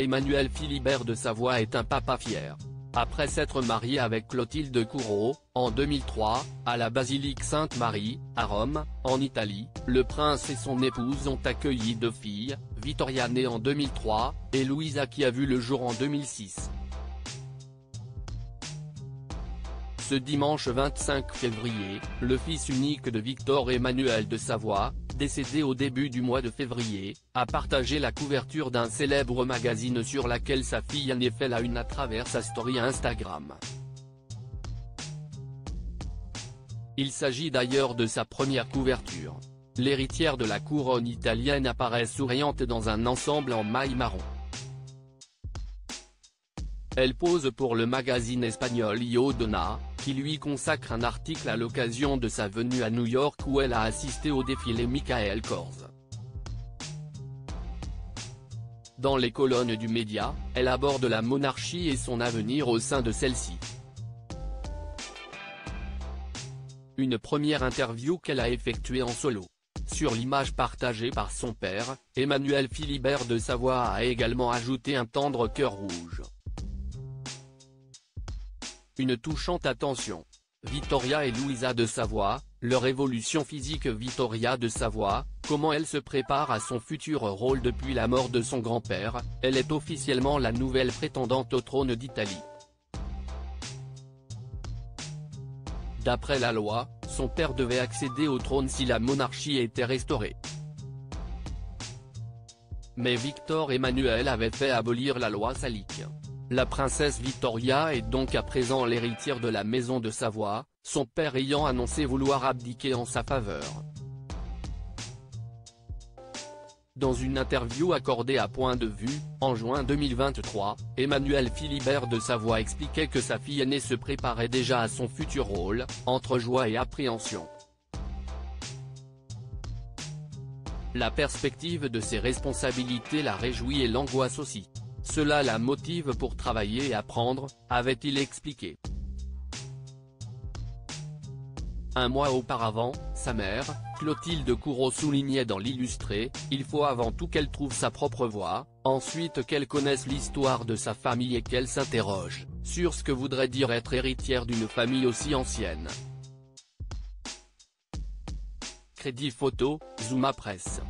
Emmanuel Philibert de Savoie est un papa fier. Après s'être marié avec Clotilde Courreau, en 2003, à la basilique Sainte-Marie, à Rome, en Italie, le prince et son épouse ont accueilli 2 filles, Vittoria née en 2003, et Louisa qui a vu le jour en 2006. Ce dimanche 25 février, le fils unique de Victor Emmanuel de Savoie, décédé au début du mois de février, a partagé la couverture d'un célèbre magazine sur laquelle sa fille aînée fait la une à travers sa story Instagram. Il s'agit d'ailleurs de sa première couverture. L'héritière de la couronne italienne apparaît souriante dans un ensemble en maille marron. Elle pose pour le magazine espagnol Io Donna, qui lui consacre un article à l'occasion de sa venue à New York où elle a assisté au défilé Michael Kors. Dans les colonnes du média, elle aborde la monarchie et son avenir au sein de celle-ci. Une première interview qu'elle a effectuée en solo. Sur l'image partagée par son père, Emmanuel Philibert de Savoie a également ajouté un tendre cœur rouge. Une touchante attention. Vittoria et Louisa de Savoie, leur évolution physique. Vittoria de Savoie, comment elle se prépare à son futur rôle depuis la mort de son grand-père, elle est officiellement la nouvelle prétendante au trône d'Italie. D'après la loi, son père devait accéder au trône si la monarchie était restaurée. Mais Victor Emmanuel avait fait abolir la loi salique. La princesse Vittoria est donc à présent l'héritière de la maison de Savoie, son père ayant annoncé vouloir abdiquer en sa faveur. Dans une interview accordée à Point de Vue, en juin 2023, Emmanuel Philibert de Savoie expliquait que sa fille aînée se préparait déjà à son futur rôle, entre joie et appréhension. La perspective de ses responsabilités la réjouit et l'angoisse aussi. Cela la motive pour travailler et apprendre, avait-il expliqué. Un mois auparavant, sa mère, Clotilde Courreau soulignait dans l'Illustré, il faut avant tout qu'elle trouve sa propre voie, ensuite qu'elle connaisse l'histoire de sa famille et qu'elle s'interroge sur ce que voudrait dire être héritière d'une famille aussi ancienne. Crédit photo, Zuma Presse.